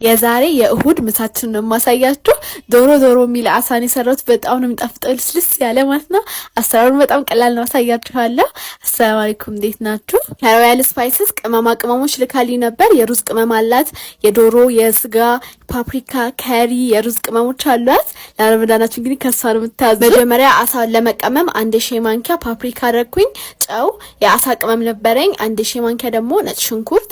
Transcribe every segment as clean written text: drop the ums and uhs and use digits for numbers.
የዛሬ የእሁድ ምሳችን ነው ማሳያችሁ። ዶሮ ሚል አሳን የሰራሁት በጣም ነው የሚጣፍጠው፣ ልስልስ ያለ ማለት ነው። አሰራሩን በጣም ቀላል ነው አሳያችኋለሁ። አሰላሙ አለይኩም፣ እንዴት ናችሁ? ሮያል ስፓይስስ ቅመሞች ልካልኝ ነበር። የሩዝ ቅመም አላት፣ የዶሮ የስጋ ፓፕሪካ፣ ከሪ፣ የሩዝ ቅመሞች አሏት። ለረመዳናችሁ እንግዲህ ከሷ ነው የምታዙ። መጀመሪያ አሳውን ለመቀመም 1 ሻይ ማንኪያ ፓፕሪካ አደረኩኝ። ጨው፣ የአሳ ቅመም ነበረኝ። 1 ሻይ ማንኪያ ደግሞ ነጭ ሽንኩርት፣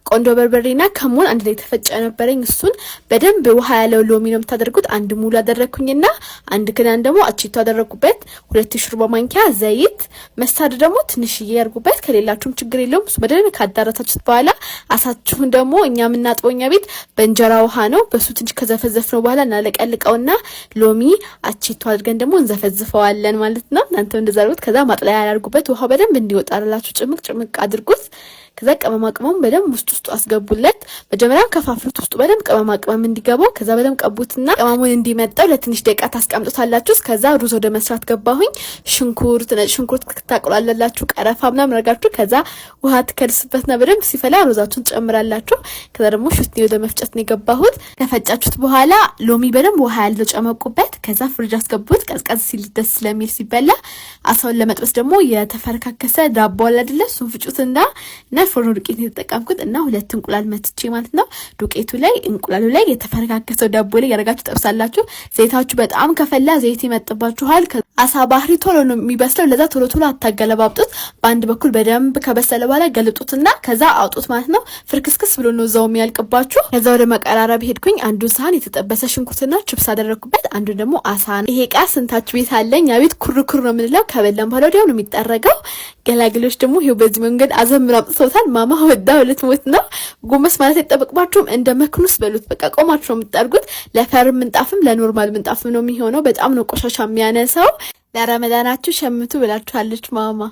ቆንጆ በርበሬና ከሙን አንድ ላይ ተፈጨ ነበረኝ። እሱን በደንብ ውሃ ያለው ሎሚ ነው የምታደርጉት። 1 ሙሉ አደረኩኝና 1 ክዳን ደግሞ አቺቶ አደረኩበት። 2 ሹርባ ማንኪያ ዘይት፣ መስታርድ ደግሞ ትንሽዬ ያርጉበት፣ ከሌላችሁም ችግር የለውም። እሱ በደንብ ካዳረሳችሁት በኋላ አሳችሁን ደግሞ እኛ የምናጥበው እኛ ቤት በእንጀራ ውሃ ነው። በሱ ትንሽ ከዘፈዘፍነው በኋላ እናለቀልቀውና ሎሚ አቺቶ አድርገን ደግሞ እንዘፈዝፈዋለን ማለት ነው። እናንተም እንደዛ አድርጉት። ከዛ ማጥለያ ያርጉበት። ውሃው በደንብ እንዲወጣላችሁ ጭምቅ አድርጉት። ከዛ ቅመማቅመም በደንብ ውስጡ አስገቡለት። መጀመሪያ ከፋፍሉት ውስጡ በደንብ ቅመማቅመም እንዲገባው። ከዛ በደንብ ቀቡትና ቅመሙን እንዲመጣው ለትንሽ ደቂቃ ታስቀምጡታላችሁ። ከዛ ሩዝ ወደ መስራት ገባሁኝ። ነጭ ሽንኩርት ታቆላላላችሁ፣ ቀረፋ ምናምን አድርጋችሁ ከዛ ውሃ ትከድስበትና በደንብ ሲፈላ ሩዛችሁን ትጨምራላችሁ። ከዛ ደግሞ ሽትኒ ወደ መፍጨት ነው የገባሁት። ከፈጫችሁት በኋላ ሎሚ በደንብ ውሃ ያለው ጨመቁበት። ከዛ ፍሪጅ አስገቡት። ቀዝቀዝ ሲል ደስ ስለሚል ሲበላ። አሳውን ለመጥበስ ደግሞ የተፈረካከሰ ዳቦ አለ አይደለ? እሱን ፍጩትና ፎርኖ ዱቄት የተጠቀምኩት እና 2 እንቁላል መትቼ ማለት ነው። ዱቄቱ ላይ እንቁላሉ ላይ የተፈረካከሰው ዳቦ ላይ ያረጋችሁ ጠብሳላችሁ። ዘይታችሁ በጣም ከፈላ ዘይት ይመጥባችኋል። አሳ ባህሪ ቶሎ ነው የሚበስለው። ለዛ ቶሎ አታገለባብጡት። በአንድ በኩል በደንብ ከበሰለ በኋላ ገልጡትና ከዛ አውጡት ማለት ነው። ፍርክስክስ ብሎ ነው እዛው የሚያልቅባችሁ። ከዛ ወደ መቀራረብ ሄድኩኝ። አንዱ ሳህን የተጠበሰ ሽንኩርትና ችፕስ አደረኩበት። አንዱ ደግሞ አሳ ነው። ይሄ ቃ ስንታችሁ ቤት አለኝ? ያ ቤት ኩርኩር ነው የምንለው። ከበላን በኋላ ወዲያው ነው የሚጠረገው። ገላግሎች ደግሞ ይሄው በዚህ መንገድ አዘምራ አምጥተውታል። ማማ ወዳው ልትሞት ነው። ጎመስ ማለት አይጠበቅባችሁም። እንደ መክኑስ በሉት። በቃ ቆማችሁ ነው የምትጠርጉት። ለፈርም ምንጣፍም ለኖርማል ምንጣፍም ነው የሚሆነው። በጣም ነው ቆሻሻ የሚያነሳው። ለረመዳናችሁ ሸምቱ ብላችኋለች ማማ።